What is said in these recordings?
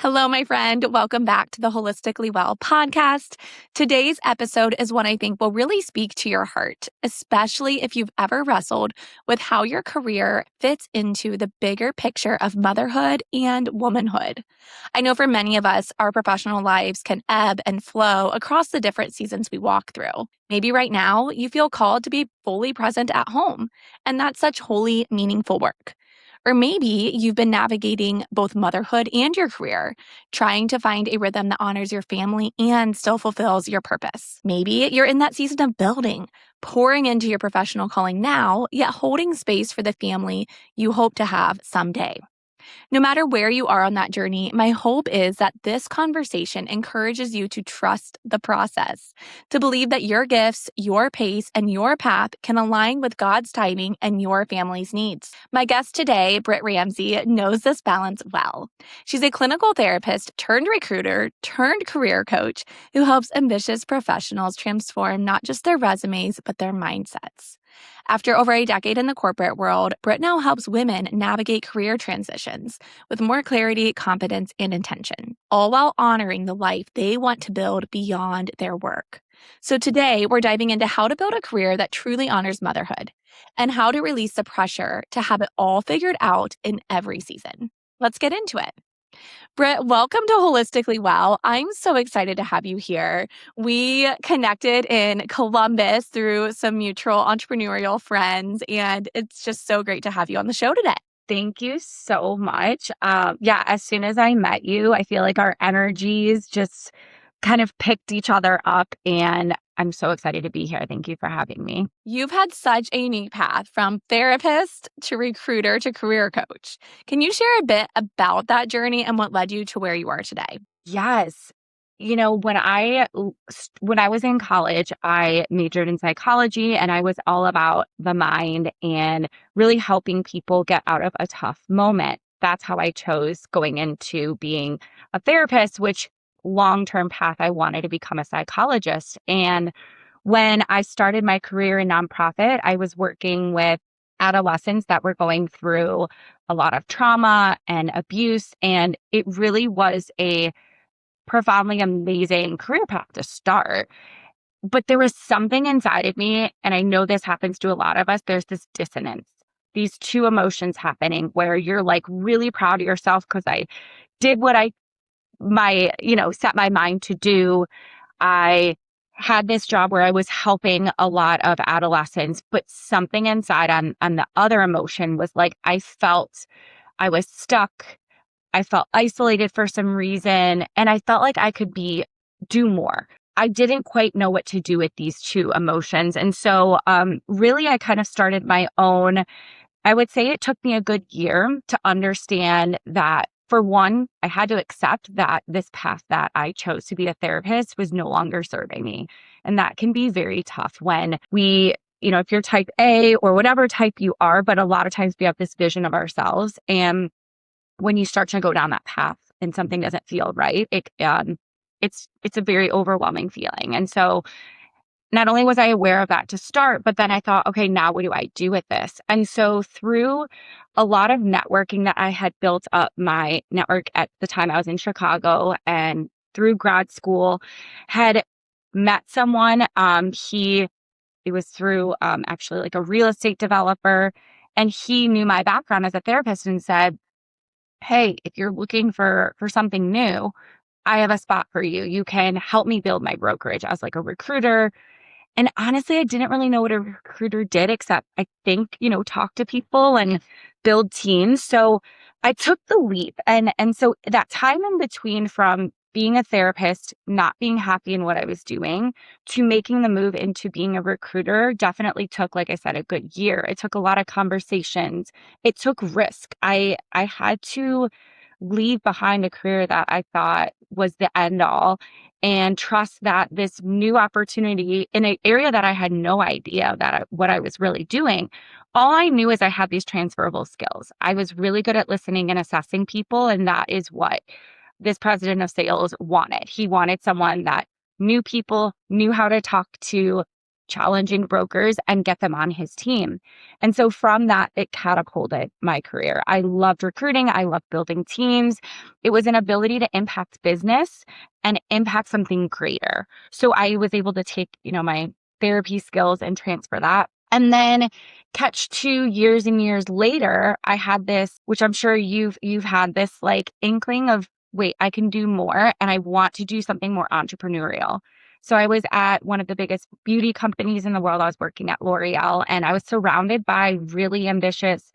Hello, my friend. Welcome back to the Holistically Well podcast. Today's episode is one I think will really speak to your heart, especially if you've ever wrestled with how your career fits into the bigger picture of motherhood and womanhood. I know for many of us, our professional lives can ebb and flow across the different seasons we walk through. Maybe right now you feel called to be fully present at home, and that's such wholly meaningful work. Or maybe you've been navigating both motherhood and your career, trying to find a rhythm that honors your family and still fulfills your purpose. Maybe you're in that season of building, pouring into your professional calling now, yet holding space for the family you hope to have someday. No matter where you are on that journey, my hope is that this conversation encourages you to trust the process, to believe that your gifts, your pace, and your path can align with God's timing and your family's needs. My guest today, Britt Ramsey, knows this balance well. She's a clinical therapist turned recruiter turned career coach who helps ambitious professionals transform not just their resumes, but their mindsets. After over a decade in the corporate world, Britt now helps women navigate career transitions with more clarity, confidence, and intention, all while honoring the life they want to build beyond their work. So today, we're diving into how to build a career that truly honors motherhood and how to release the pressure to have it all figured out in every season. Let's get into it. Britt, welcome to Holistically Well. I'm so excited to have you here. We connected in Columbus through some mutual entrepreneurial friends, and it's just so great to have you on the show today. Thank you so much. As soon as I met you, I feel like our energies just kind of picked each other up, and I'm so excited to be here. Thank you for having me. You've had such a unique path from therapist to recruiter to career coach. Can you share a bit about that journey and what led you to where you are today? Yes. When I was in college, I majored in psychology, and I was all about the mind and really helping people get out of a tough moment. That's how I chose going into being a therapist, which long-term path I wanted to become a psychologist. And when I started my career in nonprofit, I was working with adolescents that were going through a lot of trauma and abuse, and it really was a profoundly amazing career path to start. But there was something inside of me, and I know this happens to a lot of us. There's this dissonance, these two emotions happening where you're like really proud of yourself because I did what set my mind to do. I had this job where I was helping a lot of adolescents, but something inside on the other emotion was like, I felt I was stuck. I felt isolated for some reason, and I felt like I could do more. I didn't quite know what to do with these two emotions. And so really, I kind of started my own. I would say it took me a good year to understand that, for one, I had to accept that this path that I chose to be a therapist was no longer serving me. And that can be very tough when if you're type A or whatever type you are, but a lot of times we have this vision of ourselves. And when you start to go down that path and something doesn't feel right, it's a very overwhelming feeling. And so not only was I aware of that to start, but then I thought, okay, now what do I do with this? And so through a lot of networking that I had built up my network at the time I was in Chicago, and through grad school, had met someone. It was through actually like a real estate developer, and he knew my background as a therapist and said, hey, if you're looking for something new, I have a spot for you. You can help me build my brokerage as like a recruiter. And honestly, I didn't really know what a recruiter did, except I think, talk to people and build teams. So I took the leap. And so that time in between, from being a therapist, not being happy in what I was doing, to making the move into being a recruiter, definitely took, like I said, a good year. It took a lot of conversations. It took risk. I had to leave behind a career that I thought was the end all and trust that this new opportunity in an area that I had no idea what I was really doing. All I knew is I had these transferable skills. I was really good at listening and assessing people, and that is what this president of sales wanted. He wanted someone that knew people, knew how to talk to challenging brokers and get them on his team. And so from that, it catapulted my career. I loved recruiting. I loved building teams. It was an ability to impact business and impact something greater. So I was able to take, my therapy skills and transfer that. And then catch 2 years and years later, I had this, which I'm sure you've had this like inkling of, wait, I can do more and I want to do something more entrepreneurial. So I was at one of the biggest beauty companies in the world. I was working at L'Oreal and I was surrounded by really ambitious,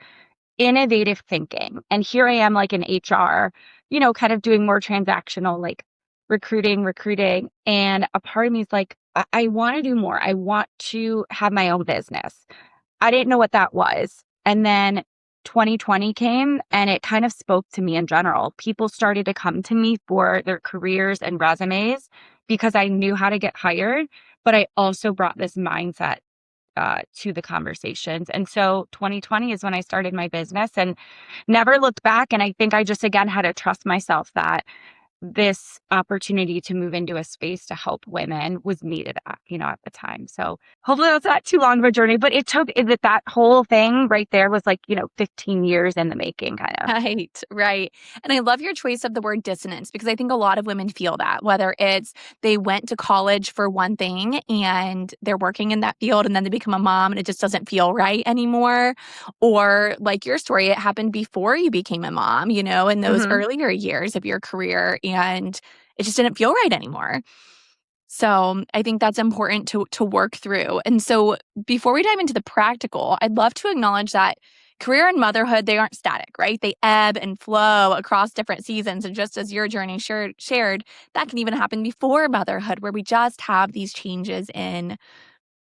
innovative thinking. And here I am like in HR, kind of doing more transactional, like recruiting. And a part of me is like, I want to do more. I want to have my own business. I didn't know what that was. And then 2020 came and it kind of spoke to me in general. People started to come to me for their careers and resumes because I knew how to get hired, but I also brought this mindset to the conversations. And so 2020 is when I started my business and never looked back. And I think I just, again, had to trust myself that this opportunity to move into a space to help women was needed at the time. So hopefully that's not too long of a journey, but it took that whole thing right there was like, 15 years in the making kind of. Right. And I love your choice of the word dissonance because I think a lot of women feel that, whether it's they went to college for one thing and they're working in that field and then they become a mom and it just doesn't feel right anymore. Or like your story, it happened before you became a mom, in those earlier years of your career and it just didn't feel right anymore. So I think that's important to work through. And so before we dive into the practical, I'd love to acknowledge that career and motherhood, they aren't static, right? They ebb and flow across different seasons. And just as your journey shared, that can even happen before motherhood, where we just have these changes in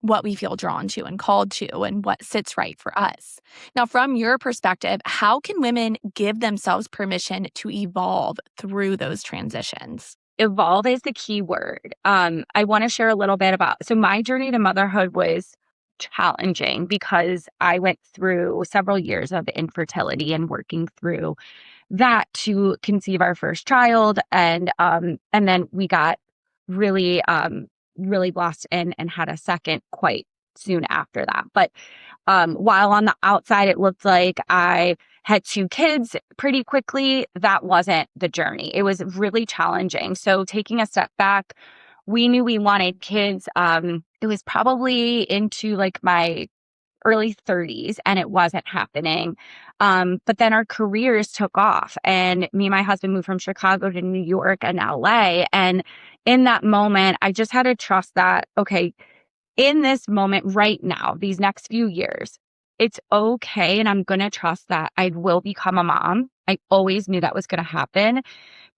what we feel drawn to and called to and what sits right for us. Now, from your perspective, how can women give themselves permission to evolve through those transitions? Evolve is the key word. I want to share a little bit so my journey to motherhood was challenging because I went through several years of infertility and working through that to conceive our first child. And then we got really, really lost and had a second quite soon after that. But while on the outside, it looked like I had 2 kids pretty quickly, that wasn't the journey. It was really challenging. So taking a step back, we knew we wanted kids. It was probably into like my early 30s and it wasn't happening. But then our careers took off and me and my husband moved from Chicago to New York and LA. And in that moment, I just had to trust that, okay, in this moment right now, these next few years, it's okay. And I'm going to trust that I will become a mom. I always knew that was going to happen.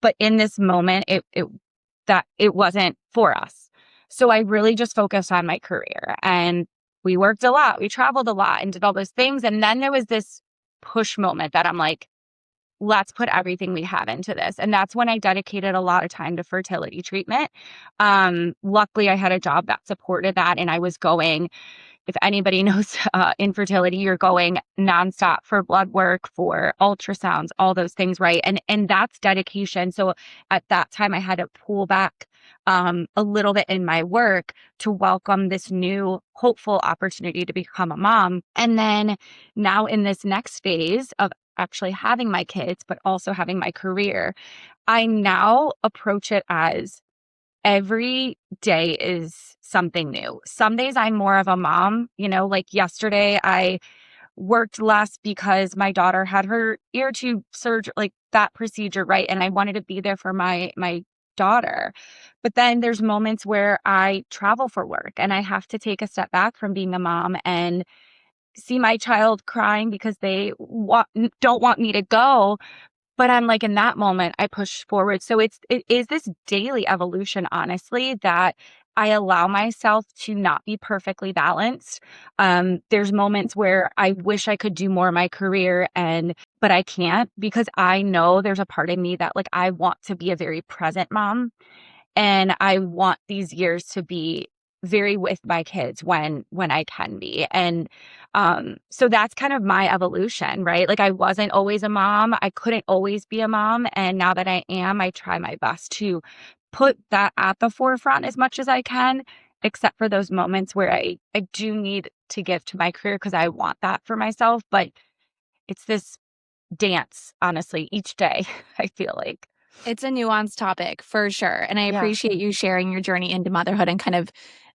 But in this moment, it wasn't for us. So I really just focused on my career and we worked a lot. We traveled a lot and did all those things. And then there was this push moment that I'm like, let's put everything we have into this. And that's when I dedicated a lot of time to fertility treatment. Luckily, I had a job that supported that. And I was going, if anybody knows infertility, you're going nonstop for blood work, for ultrasounds, all those things, right? And that's dedication. So at that time, I had to pull back a little bit in my work to welcome this new hopeful opportunity to become a mom. And then now in this next phase of actually having my kids, but also having my career, I now approach it as every day is something new. Some days I'm more of a mom, like yesterday I worked less because my daughter had her ear tube surgery, like that procedure, right? And I wanted to be there for my daughter. But then there's moments where I travel for work and I have to take a step back from being a mom and see my child crying because they don't want me to go. But I'm like, in that moment, I push forward. So it is this daily evolution, honestly, that I allow myself to not be perfectly balanced. There's moments where I wish I could do more in my career but I can't because I know there's a part of me that like, I want to be a very present mom. And I want these years to be very with my kids when I can be. And so that's kind of my evolution, right? Like I wasn't always a mom. I couldn't always be a mom. And now that I am, I try my best to put that at the forefront as much as I can except for those moments where I do need to give to my career because I want that for myself. But it's this dance, honestly, each day, I feel like. It's a nuanced topic for sure. And I Yeah. appreciate you sharing your journey into motherhood and kind of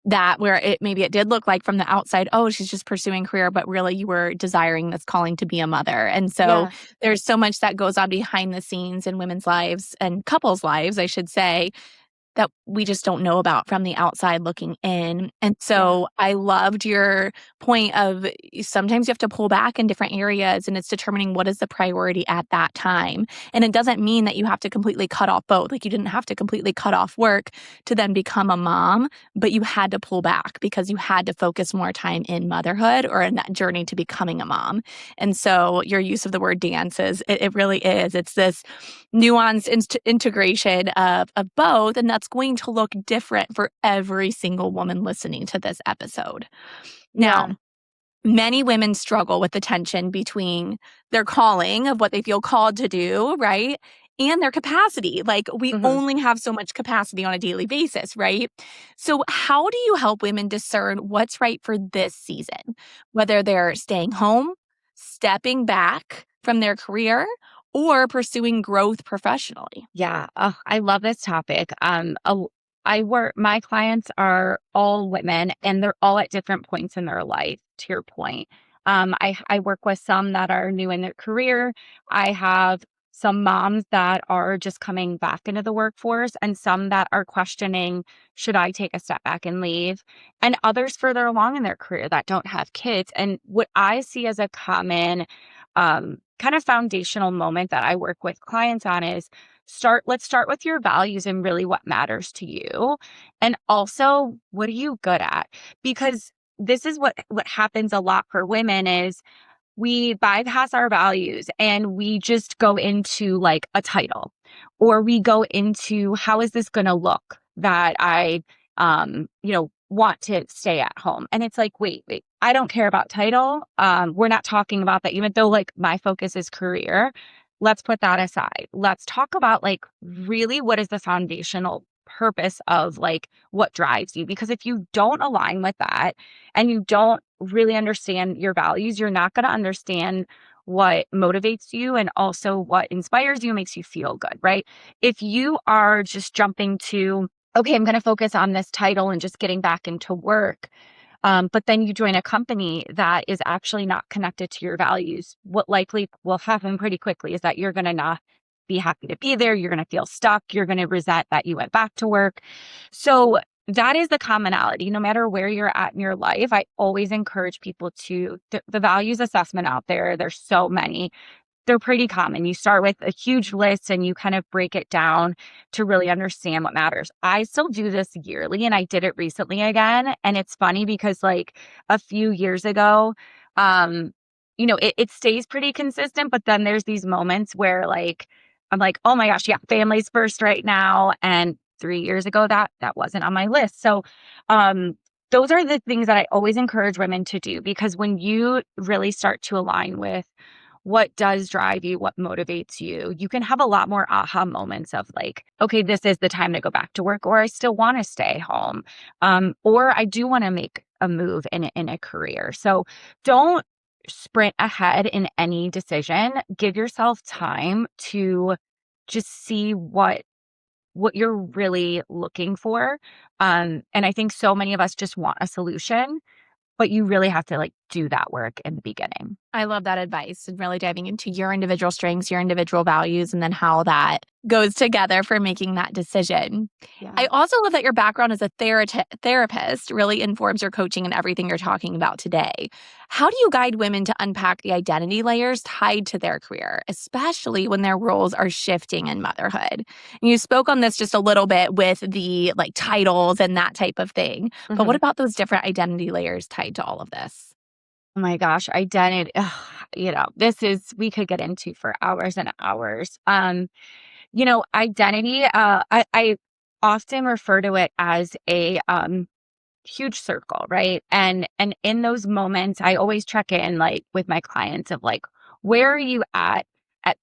that where it did look like from the outside, oh, she's just pursuing career, but really you were desiring this calling to be a mother. And so Yeah. there's so much that goes on behind the scenes in women's lives and couples' lives, I should say, that we just don't know about from the outside looking in. And Yeah. so I loved your point of sometimes you have to pull back in different areas and it's determining what is the priority at that time. And it doesn't mean that you have to completely cut off both. Like you didn't have to completely cut off work to then become a mom, but you had to pull back because you had to focus more time in motherhood or in that journey to becoming a mom. And so your use of the word dances, it really is. It's this nuanced integration of both. And that's going to look different for every single woman listening to this episode. Now, Yeah. many women struggle with the tension between their calling of what they feel called to do, right? And their capacity. Like we Hmm. only have so much capacity on a daily basis, right? So, how do you help women discern what's right for this season? Whether they're staying home, stepping back from their career, or pursuing growth professionally? Yeah. Oh, I love this topic. My clients are all women and they're all at different points in their life, to your point. I work with some that are new in their career. I have some moms that are just coming back into the workforce and some that are questioning, should I take a step back and leave? And others further along in their career that don't have kids. And what I see as a common kind of foundational moment that I work with clients on is let's start with your values and really what matters to you. And also, what are you good at? Because this is what happens a lot for women is we bypass our values and we just go into like a title or we go into how is this going to look that I want to stay at home. And it's like, wait, I don't care about title. We're not talking about that, even though like my focus is career. Let's put that aside. Let's talk about like really what is the foundational purpose of like what drives you. Because if you don't align with that and you don't really understand your values, you're not going to understand what motivates you and also what inspires you, makes you feel good, right? If you are just jumping to, okay, I'm going to focus on this title and just getting back into work. But then you join a company that is actually not connected to your values. What likely will happen pretty quickly is that you're going to not be happy to be there. You're going to feel stuck. You're going to resent that you went back to work. So that is the commonality. No matter where you're at in your life, I always encourage people to the values assessment out there. There's so many. They're pretty common. You start with a huge list and you kind of break it down to really understand what matters. I still do this yearly and I did it recently again. And it's funny because like a few years ago, it stays pretty consistent, but then there's these moments where like, I'm like, oh my gosh, yeah, family's first right now. And 3 years ago, that wasn't on my list. So, those are the things that I always encourage women to do because when you really start to align with what does drive you, what motivates you, you can have a lot more aha moments of like, okay, this is the time to go back to work, or I still want to stay home, or I do want to make a move in a career. So don't sprint ahead in any decision. Give yourself time to just see what you're really looking for. And I think so many of us just want a solution, but you really have to like do that work in the beginning. I love that advice and really diving into your individual strengths, your individual values, and then how that goes together for making that decision. Yeah. I also love that your background as a therapist really informs your coaching and everything you're talking about today. How do you guide women to unpack the identity layers tied to their career, especially when their roles are shifting in motherhood? And you spoke on this just a little bit with the like titles and that type of thing, but what Mhm. about those different identity layers tied to all of this? Oh my gosh, identity. We could get into for hours and hours. Identity, I often refer to it as a huge circle, right? And in those moments, I always check in like with my clients of like, where are you at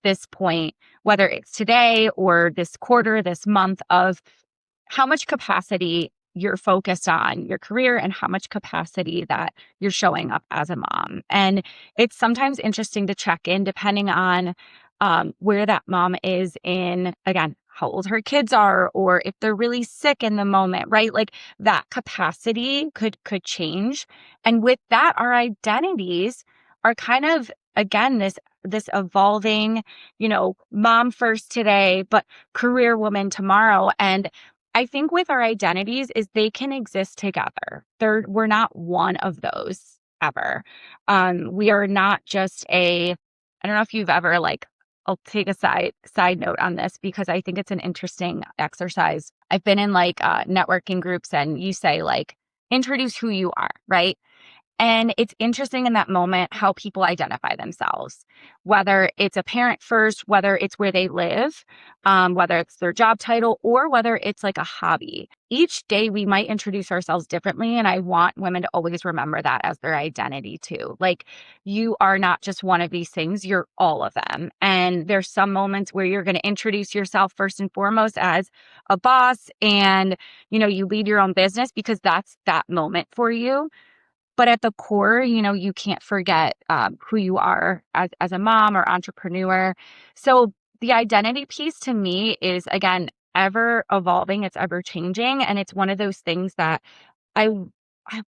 this point, whether it's today or this quarter, this month of how much capacity you're focused on your career and how much capacity that you're showing up as a mom. And it's sometimes interesting to check in depending on where that mom is in, again, how old her kids are, or if they're really sick in the moment, right? Like that capacity could change. And with that, our identities are kind of, again, this evolving, mom first today, but career woman tomorrow. And I think with our identities is they can exist together. We're not one of those ever. We are not just I don't know if you've ever I'll take a side note on this because I think it's an interesting exercise. I've been in networking groups and you say introduce who you are, right? And it's interesting in that moment how people identify themselves, whether it's a parent first, whether it's where they live, whether it's their job title, or whether it's like a hobby. Each day we might introduce ourselves differently. And I want women to always remember that as their identity too. Like you are not just one of these things, you're all of them. And there's some moments where you're going to introduce yourself first and foremost as a boss and, you lead your own business because that's that moment for you. But at the core, you can't forget who you are as a mom or entrepreneur. So the identity piece to me is, again, ever evolving. It's ever changing. And it's one of those things that I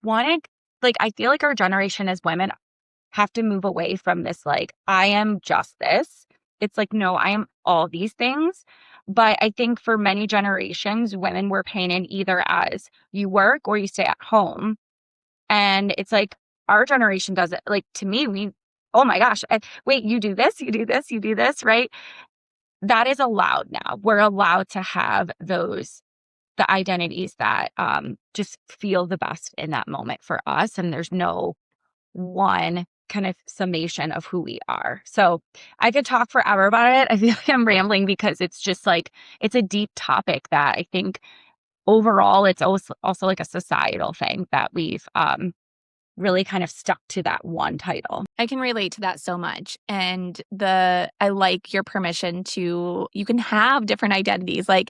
wanted, I feel like our generation as women have to move away from this, I am just this. It's like, no, I am all these things. But I think for many generations, women were painted either as you work or you stay at home. And it's like our generation does it. Like to me, oh my gosh, wait, you do this, you do this, you do this, right? That is allowed now. We're allowed to have the identities that just feel the best in that moment for us. And there's no one kind of summation of who we are. So I could talk forever about it. I feel like I'm rambling because it's just it's a deep topic that I think overall it's also like a societal thing that we've really kind of stuck to that one title. I can relate to that so much. And I like your permission you can have different identities. Like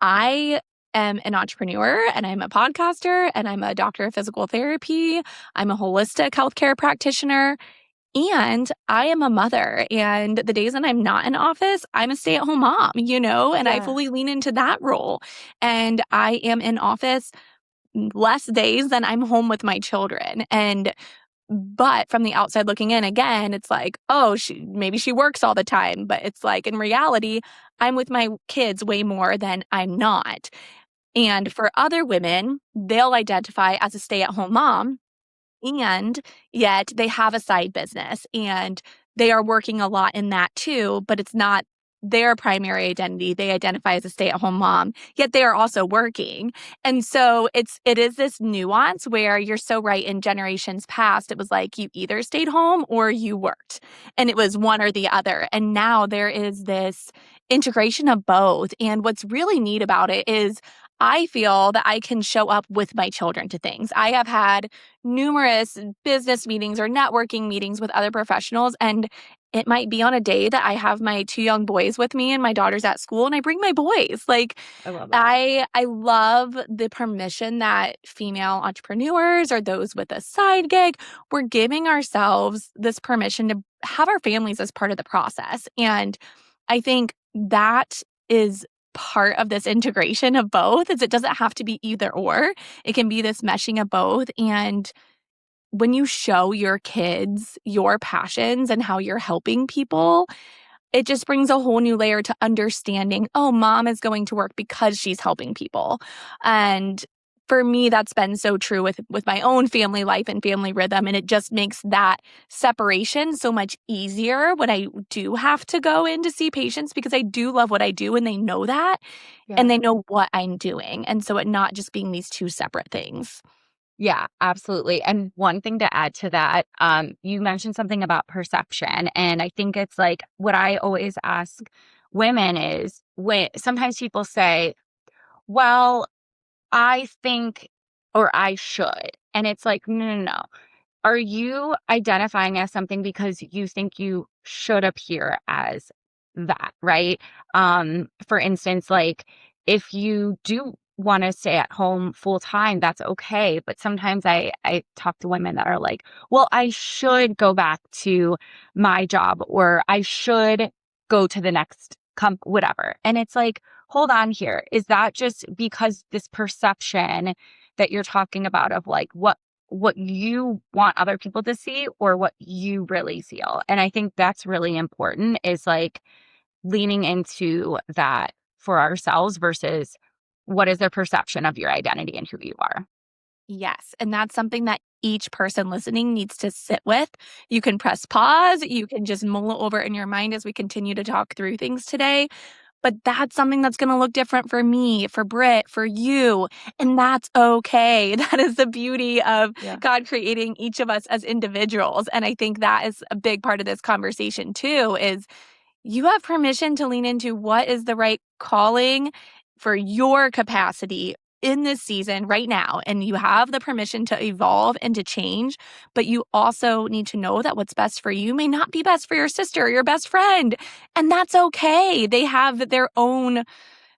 I am an entrepreneur and I'm a podcaster and I'm a doctor of physical therapy. I'm a holistic healthcare practitioner. And I am a mother. And the days that I'm not in office, I'm a stay-at-home mom, and I fully lean into that role. And I am in office less days than I'm home with my children. But from the outside looking in, again, it's like, oh, maybe she works all the time. But it's like, in reality, I'm with my kids way more than I'm not. And for other women, they'll identify as a stay-at-home mom, and yet they have a side business and they are working a lot in that too, but it's not their primary identity. They identify as a stay-at-home mom, yet they are also working. And so it is this nuance where you're so right. In generations past, it was like you either stayed home or you worked, and it was one or the other. And now there is this integration of both. And what's really neat about it is I feel that I can show up with my children to things. I have had numerous business meetings or networking meetings with other professionals, and it might be on a day that I have my 2 young boys with me and my daughter's at school and I bring my boys. I love that. I love the permission that female entrepreneurs or those with a side gig, we're giving ourselves this permission to have our families as part of the process. And I think that is part of this integration of both, is it doesn't have to be either or. It can be this meshing of both. And when you show your kids your passions and how you're helping people, it just brings a whole new layer to understanding, oh, mom is going to work because she's helping people. And for me, that's been so true with my own family life and family rhythm. And it just makes that separation so much easier when I do have to go in to see patients, because I do love what I do and they know that, and they know what I'm doing. And so it not just being these two separate things. Yeah, absolutely. And one thing to add to that, you mentioned something about perception. And I think it's what I always ask women is when sometimes people say, well, I think or I should. And it's like, no, no, no. Are you identifying as something because you think you should appear as that, right? For instance, if you do want to stay at home full time, that's okay. But sometimes I talk to women that are like, well, I should go back to my job, or I should go to the next whatever. And it's like, hold on here. Is that just because this perception that you're talking about of like what you want other people to see or what you really feel? And I think that's really important, is like leaning into that for ourselves versus what is their perception of your identity and who you are. Yes. And that's something that each person listening needs to sit with. You can press pause. You can just mull it over in your mind as we continue to talk through things today. But that's something that's going to look different for me, for Britt, for you. And that's okay. That is the beauty of Yeah. God creating each of us as individuals. And I think that is a big part of this conversation too, is you have permission to lean into what is the right calling for your capacity in this season right now. And you have the permission to evolve and to change, but you also need to know that what's best for you may not be best for your sister or your best friend. And that's okay. They have their own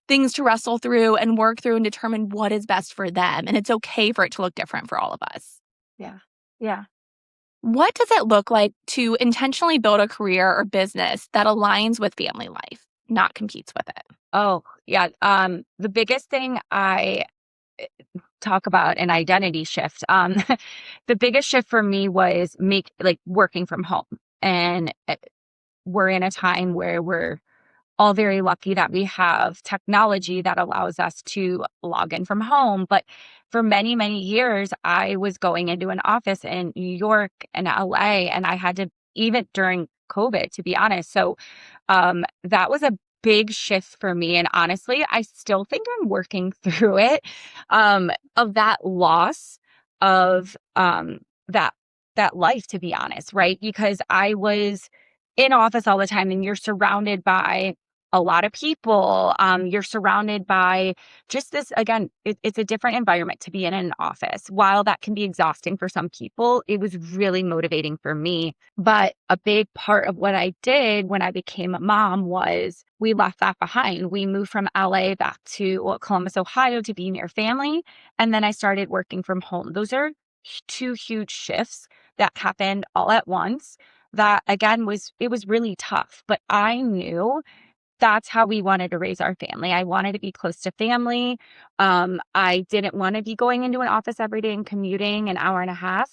things to wrestle through and work through and determine what is best for them. And it's okay for it to look different for all of us. Yeah. Yeah. What does it look like to intentionally build a career or business that aligns with family life, not competes with it? Oh, yeah. The biggest thing I talk about an identity shift. The biggest shift for me was working from home. And we're in a time where we're all very lucky that we have technology that allows us to log in from home. But for many, many years, I was going into an office in New York and LA, and I had to, even during COVID, to be honest. So that was a big shift for me. And honestly, I still think I'm working through it, of that loss of that that life, to be honest, right? Because I was in office all the time, and you're surrounded by a lot of people. You're surrounded by just this, again, it's a different environment to be in an office. While that can be exhausting for some people, it was really motivating for me. But a big part of what I did when I became a mom was we left that behind. We moved from LA back to Columbus, Ohio, to be near family. And then I started working from home. Those are two huge shifts that happened all at once. That again it was really tough, but I knew that's how we wanted to raise our family. I wanted to be close to family. I didn't want to be going into an office every day and commuting an hour and a half.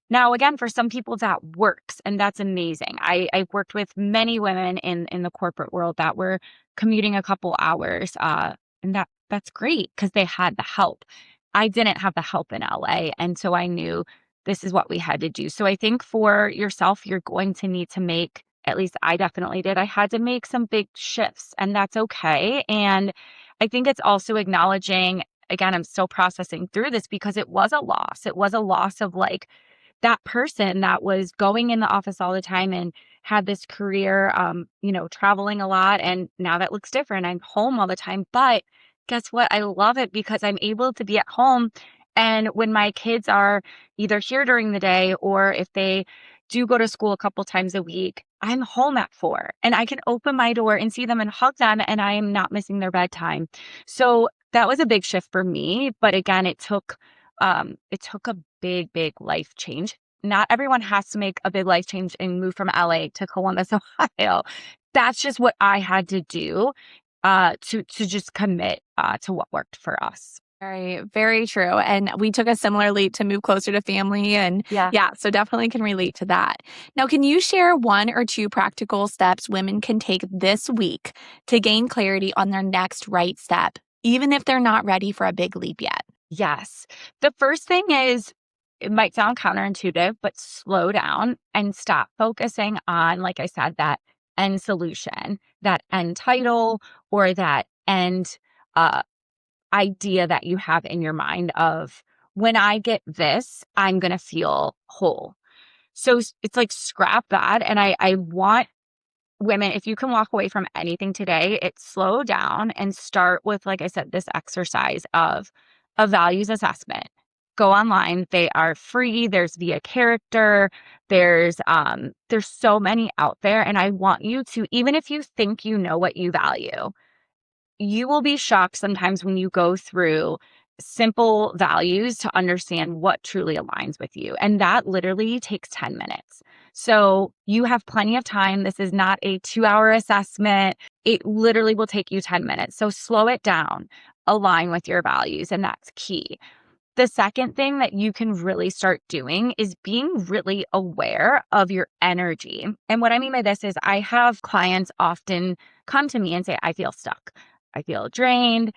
Now, again, for some people that works, and that's amazing. I've worked with many women in the corporate world that were commuting a couple hours, and that's great because they had the help. I didn't have the help in LA, and so I knew this is what we had to do. So I think for yourself, you're going to need to make, at least I definitely did, I had to make some big shifts, and that's okay. And I think it's also acknowledging, again, I'm still processing through this because it was a loss. It was a loss of like that person that was going in the office all the time and had this career, traveling a lot. And now that looks different. I'm home all the time. But guess what? I love it because I'm able to be at home. And when my kids are either here during the day, or if they do go to school a couple times a week, I'm home at 4 and I can open my door and see them and hug them, and I am not missing their bedtime. So that was a big shift for me. But again, it took a big, big life change. Not everyone has to make a big life change and move from LA to Columbus, Ohio. That's just what I had to do, to just commit to what worked for us. Very, very true. And we took a similar leap to move closer to family. And Yeah. yeah, so definitely can relate to that. Now, can you share one or two practical steps women can take this week to gain clarity on their next right step, even if they're not ready for a big leap yet? Yes. The first thing is, it might sound counterintuitive, but slow down and stop focusing on, like I said, that end solution, that end title, or that end uh, idea that you have in your mind of, when I get this, I'm going to feel whole. So it's like, scrap that. And I want women, if you can walk away from anything today, it's slow down and start with, like I said, this exercise of a values assessment. Go online. They are free. There's Via Character. There's so many out there. And I want you to, even if you think you know what you value, you will be shocked sometimes when you go through simple values to understand what truly aligns with you. And that literally takes 10 minutes. So you have plenty of time. This is not a 2-hour assessment. It literally will take you 10 minutes. So slow it down, align with your values, and that's key. The second thing that you can really start doing is being really aware of your energy. And what I mean by this is I have clients often come to me and say, I feel stuck. I feel drained.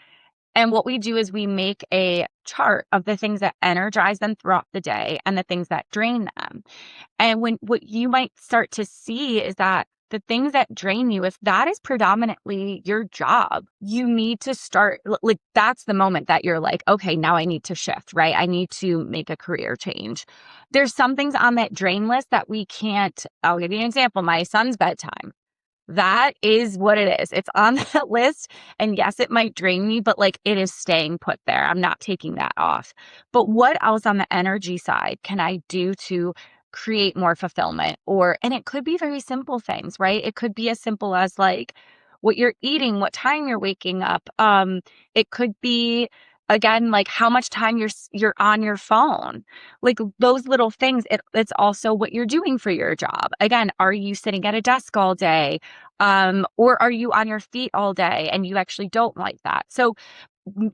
And what we do is we make a chart of the things that energize them throughout the day and the things that drain them. And what you might start to see is that the things that drain you, if that is predominantly your job, you need to start, like, that's the moment that you're like, okay, now I need to shift, right? I need to make a career change. There's some things on that drain list that we can't. I'll give you an example. My son's bedtime. That is what it is. It's on that list. And yes, it might drain me, but like it is staying put there. I'm not taking that off. But what else on the energy side can I do to create more fulfillment? And it could be very simple things, right? It could be as simple as like what you're eating, what time you're waking up. It could be again, like how much time you're on your phone, like those little things. It's also what you're doing for your job. Again, are you sitting at a desk all day? Or are you on your feet all day and you actually don't like that? So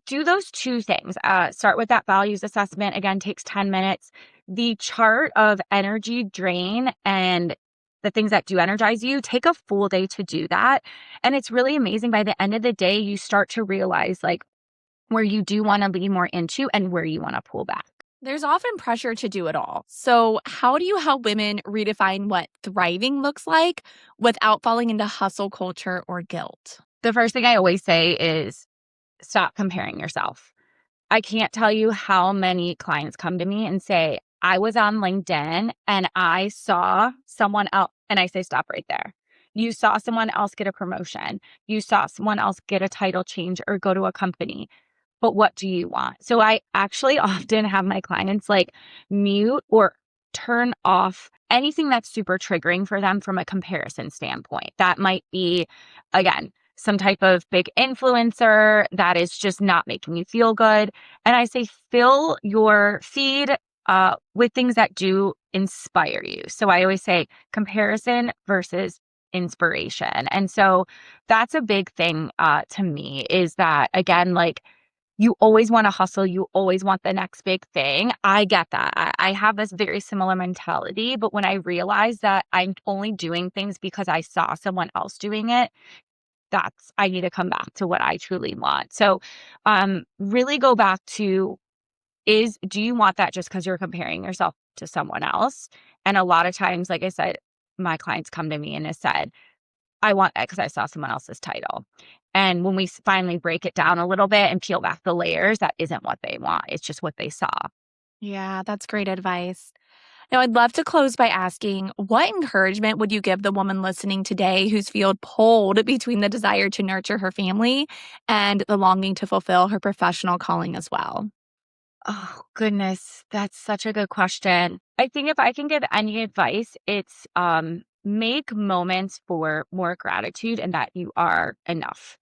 do those two things. Start with that values assessment. Again, takes 10 minutes. The chart of energy drain and the things that do energize you, take a full day to do that. And it's really amazing. By the end of the day, you start to realize like where you do want to lean more into and where you want to pull back. There's often pressure to do it all. So, how do you help women redefine what thriving looks like without falling into hustle culture or guilt? The first thing I always say is stop comparing yourself. I can't tell you how many clients come to me and say, I was on LinkedIn and I saw someone else, and I say, stop right there. You saw someone else get a promotion. You saw someone else get a title change or go to a company. But what do you want? So I actually often have my clients like mute or turn off anything that's super triggering for them from a comparison standpoint. That might be, again, some type of big influencer that is just not making you feel good. And I say, fill your feed with things that do inspire you. So I always say comparison versus inspiration. And so that's a big thing to me is that, again, like, you always want to hustle. You always want the next big thing. I get that. I have this very similar mentality. But when I realize that I'm only doing things because I saw someone else doing it, I need to come back to what I truly want. So really go back to do you want that just because you're comparing yourself to someone else? And a lot of times, like I said, my clients come to me and have said, I want it because I saw someone else's title. And when we finally break it down a little bit and peel back the layers, that isn't what they want. It's just what they saw. Yeah, that's great advice. Now, I'd love to close by asking, what encouragement would you give the woman listening today who's feels pulled between the desire to nurture her family and the longing to fulfill her professional calling as well? Oh, goodness. That's such a good question. I think if I can give any advice, it's make moments for more gratitude and that you are enough.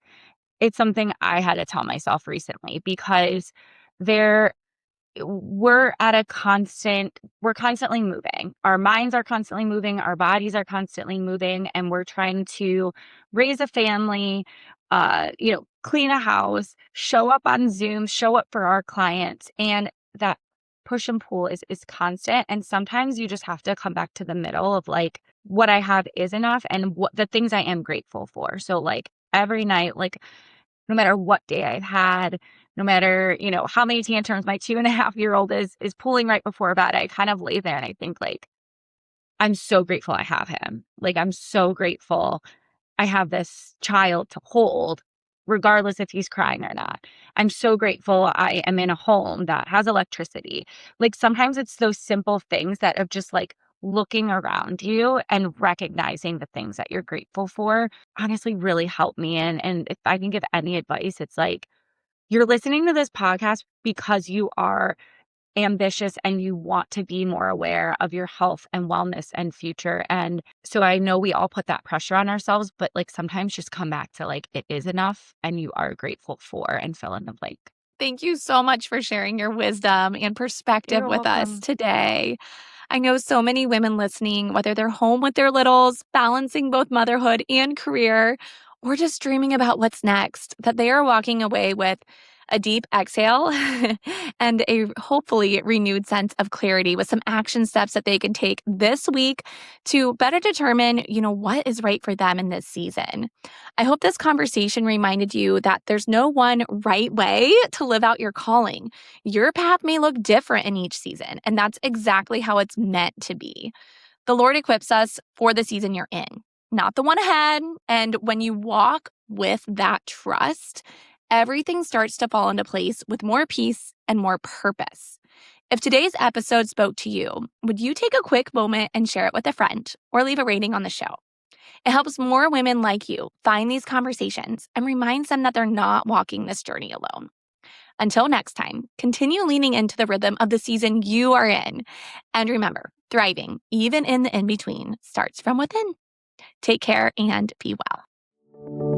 It's something I had to tell myself recently because there we're constantly moving. Our minds are constantly moving, our bodies are constantly moving, and we're trying to raise a family, clean a house, show up on Zoom, show up for our clients. And that push and pull is constant. And sometimes you just have to come back to the middle of like what I have is enough and what the things I am grateful for. So like every night, like no matter what day I've had, no matter, how many tantrums my 2.5-year-old is pulling right before bed, I kind of lay there and I think like, I'm so grateful I have him. Like, I'm so grateful I have this child to hold, regardless if he's crying or not. I'm so grateful I am in a home that has electricity. Like, sometimes it's those simple things that of just like looking around you and recognizing the things that you're grateful for honestly really help me. And if I can give any advice, it's like, you're listening to this podcast because you are ambitious and you want to be more aware of your health and wellness and future. And so I know we all put that pressure on ourselves, but like sometimes just come back to like it is enough and you are grateful for and fill in the blank. Thank you so much for sharing your wisdom and perspective You're with us welcome. today. I know so many women listening, whether they're home with their littles, balancing both motherhood and career, or just dreaming about what's next, that they are walking away with a deep exhale and a hopefully renewed sense of clarity with some action steps that they can take this week to better determine, what is right for them in this season. I hope this conversation reminded you that there's no one right way to live out your calling. Your path may look different in each season, and that's exactly how it's meant to be. The Lord equips us for the season you're in, not the one ahead. And when you walk with that trust, everything starts to fall into place with more peace and more purpose. If today's episode spoke to you, would you take a quick moment and share it with a friend or leave a rating on the show? It helps more women like you find these conversations and reminds them that they're not walking this journey alone. Until next time, continue leaning into the rhythm of the season you are in. And remember, thriving, even in the in-between, starts from within. Take care and be well.